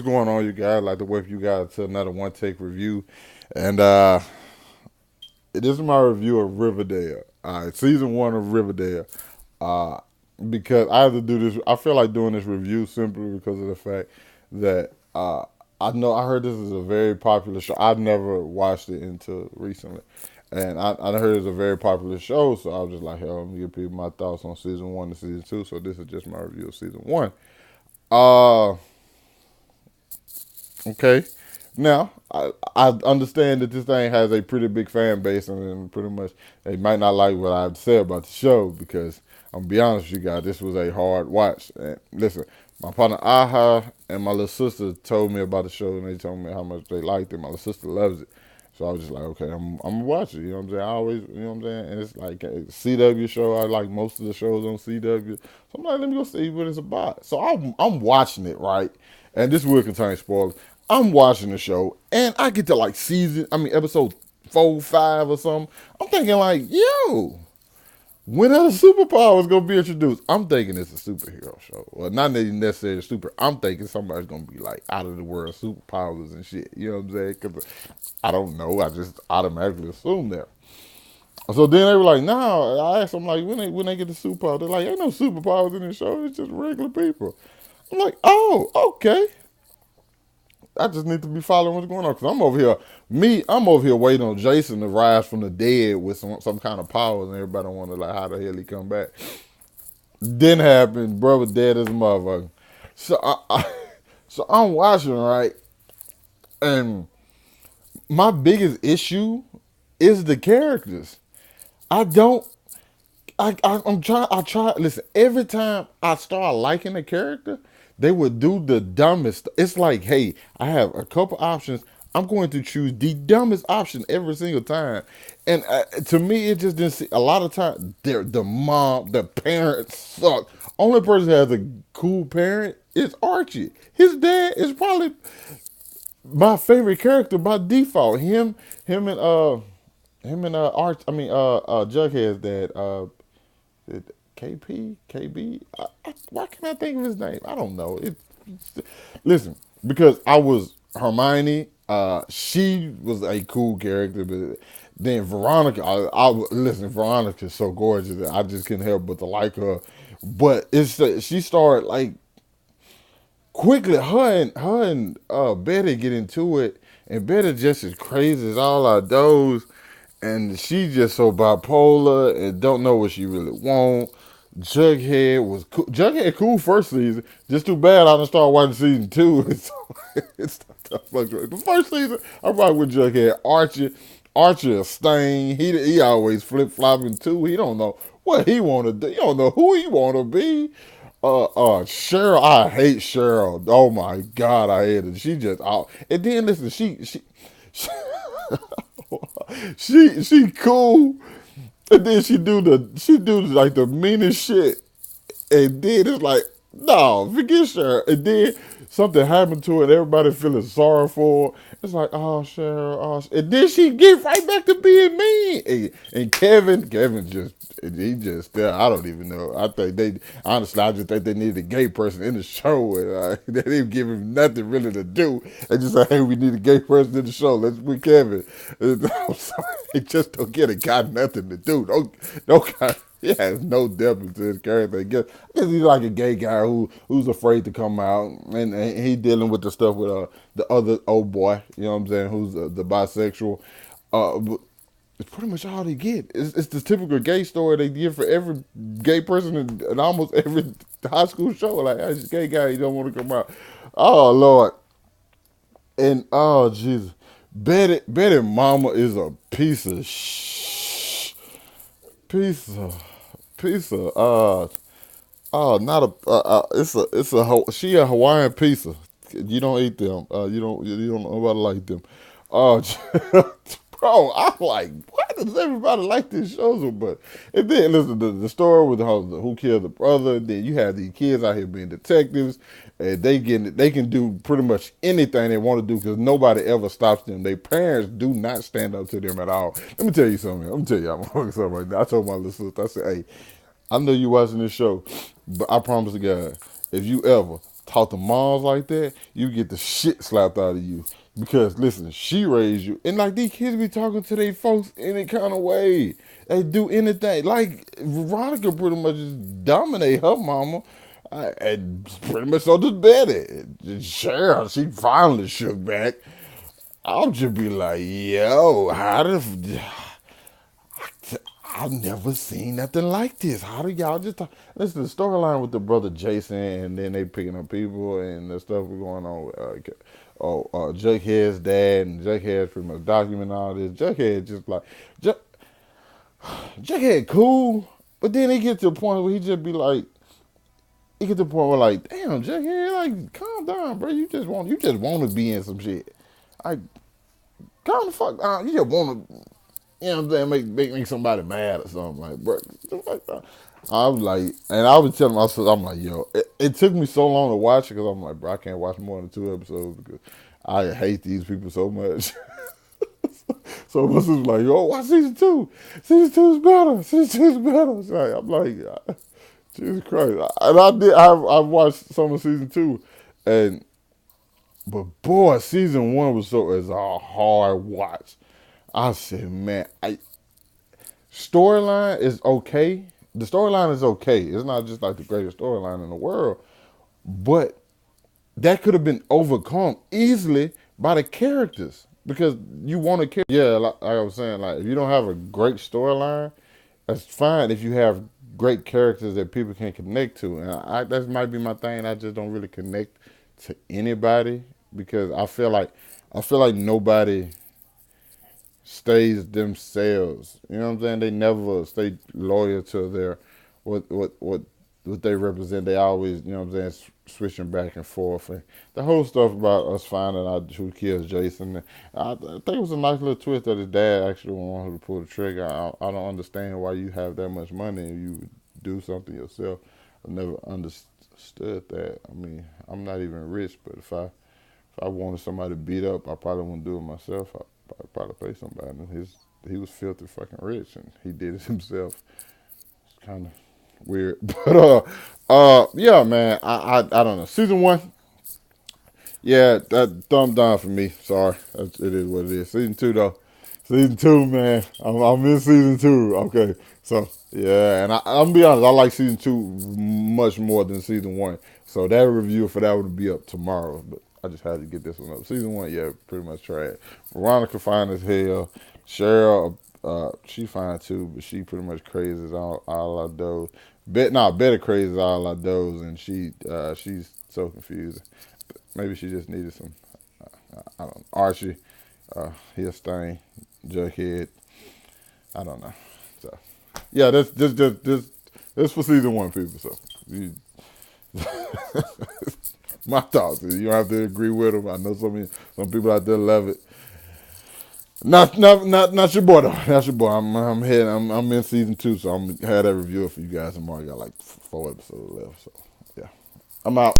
going on, you guys? I'd like to welcome you guys to another one take review, and this is my review of Riverdale. Season one of Riverdale. Uh, because I have to do this. I feel like doing this review simply because of the fact that I heard this is a very popular show. I've never watched it until recently, and I heard it's a very popular show. So I was just like, hell, let me give people my thoughts on season one and season two. So this is just my review of season one. Uh, Okay. Now, I understand that this thing has a pretty big fan base, and pretty much they might not like what I have to say about the show because I'm gonna be honest with you guys, this was a hard watch. And listen, my partner Aha and my little sister told me about the show, and they told me how much they liked it. My little sister loves it, so I was just like, okay, I'm gonna watch it. You know what I'm saying? I always, you know what I'm saying? And it's like a CW show. I like most of the shows on CW, so I'm like, let me go see what it's about. So I'm watching it, right, and this will contain spoilers. I'm watching the show, and I get to like episode 4, 5 or something. I'm thinking like, yo, when are the superpowers gonna be introduced? I'm thinking it's a superhero show. Well, not necessarily super. I'm thinking somebody's gonna be like out of the world superpowers and shit. You know what I'm saying? Because I don't know. I just automatically assume that. So then they were like, "No." I asked them like, when they get the superpowers, they're like, "Ain't no superpowers in this show. It's just regular people." I'm like, "Oh, okay." I just need to be following what's going on because I'm over here waiting on Jason to rise from the dead with some kind of powers, and everybody wonder like how the hell he come back. Didn't happen. Brother dead as a motherfucker. So so I'm watching, right, and my biggest issue is the characters. I don't. I'm trying. I try. Listen, every time I start liking a character, they would do the dumbest. It's like, hey, I have a couple options. I'm going to choose the dumbest option every single time. And to me, it just didn't see. A lot of times, the mom, the parents suck. Only person that has a cool parent is Archie. His dad is probably my favorite character by default. Him and Arch. I mean, Jughead's dad. KP, KB. Why can't I think of his name? I don't know. Listen, because I was Hermione. She was a cool character, but then Veronica. Listen. Veronica's so gorgeous that I just couldn't help but to like her. But she started like quickly. Her and Betty get into it, and Betty just as crazy as all our those, and she just so bipolar and don't know what she really want. Jughead was cool. Jughead cool first season. Just too bad I didn't start watching season two. It's the first season. I'm right with Jughead. Archie a stain. He always flip flopping too. He don't know what he want to do. He don't know who he want to be. Cheryl, I hate Cheryl. Oh my God, I hate her. She just out. And then listen, she she cool, and then she do like the meanest shit, and then it's like, no, forget Cheryl. And then something happened to her, and everybody feeling sorry for her. It's like, oh, Cheryl, and then she get right back to being mean. And Kevin he just, I don't even know. I think honestly, I just think they needed a gay person in the show. And, they didn't give him nothing really to do. They just said, hey, we need a gay person in the show. Let's put Kevin. I'm sorry, they just don't get it. Got nothing to do. Don't. He has no depth to his character. I guess he's like a gay guy who's afraid to come out, and he dealing with the stuff with the other old boy. You know what I'm saying? Who's the bisexual. But it's pretty much all they get. It's the typical gay story they give for every gay person in almost every high school show. Like, hey, this gay guy, he don't want to come out. Oh Lord, and oh Jesus, Betty Mama is a piece of pizza. Not a. She a Hawaiian pizza. You don't eat them. You don't know about like them. Oh, bro, I'm like, why does everybody like these shows so much? And then listen to the story with who killed the brother. And then you have these kids out here being detectives, and they can do pretty much anything they want to do because nobody ever stops them. Their parents do not stand up to them at all. Let me tell you something. Let me tell you, I'm something right now. I told my little sister, I said, hey, I know you watching this show, but I promise to God, if you ever talk to moms like that, you get the shit slapped out of you. Because listen, she raised you, and like these kids be talking to their folks any kind of way. They do anything. Like Veronica pretty much just dominate her mama, and pretty much so does Betty. Cheryl, she finally shook back. I'll just be like, yo, how the I've never seen nothing like this. How do y'all just talk? Listen, the storyline with the brother Jason, and then they picking up people, and the stuff going on with Jughead's dad, and Jughead's pretty much documenting all this. Jughead just like, Jughead cool, but then he get to a point where he just be like, he get to the point where like, damn, Jughead, like, calm down, bro. You just want to be in some shit. Like, calm the fuck down. You just want to. You know what I'm saying? Make somebody mad or something. Like, bro, I was like, and I was telling myself, I'm like, yo, it took me so long to watch it because I'm like, bro, I can't watch more than 2 episodes because I hate these people so much. So my sister was like, yo, watch season 2. Season 2 is better. Season 2 is better. So I'm like, Jesus Christ. And I watched some of season 2. But boy, season 1 was a hard watch. I said, man, storyline is okay. The storyline is okay. It's not just like the greatest storyline in the world, but that could have been overcome easily by the characters because you want to care. Yeah, like I was saying, like if you don't have a great storyline, that's fine. If you have great characters that people can connect to, and that might be my thing. I just don't really connect to anybody because I feel like nobody stays themselves. You know what I'm saying? They never stay loyal to their what they represent. They always, you know what I'm saying, switching back and forth. And the whole stuff about us finding out who kills Jason. I think it was a nice little twist that his dad actually wanted to pull the trigger. I don't understand why you have that much money and you would do something yourself. I never understood that. I mean, I'm not even rich, but if I wanted somebody beat up, I probably wouldn't do it myself. I'd probably pay somebody. He was filthy fucking rich, and he did it himself. It's kind of weird, but yeah, man. I don't know. Season 1, yeah, that thumb down for me. Sorry, it is what it is. Season 2 though. Season 2, man. I'm in season 2. Okay, so yeah, and I'm gonna be honest. I like season 2 much more than season 1. So that review for that would be up tomorrow. But I just had to get this one up. Season 1, yeah, pretty much trash. Veronica fine as hell. Cheryl, she fine too, but she pretty much crazy as all I those. Better crazy as all I those, and she's so confused. Maybe she just needed some. I don't know. Archie, he a stain. Jughead. I don't know. So yeah, this for season 1, people. So my thoughts. You don't have to agree with them. I know some people out there love it. Not your boy though. Not your boy. I'm in season 2, so I'm gonna have that review for you guys tomorrow. I got like 4 episodes left. So yeah, I'm out.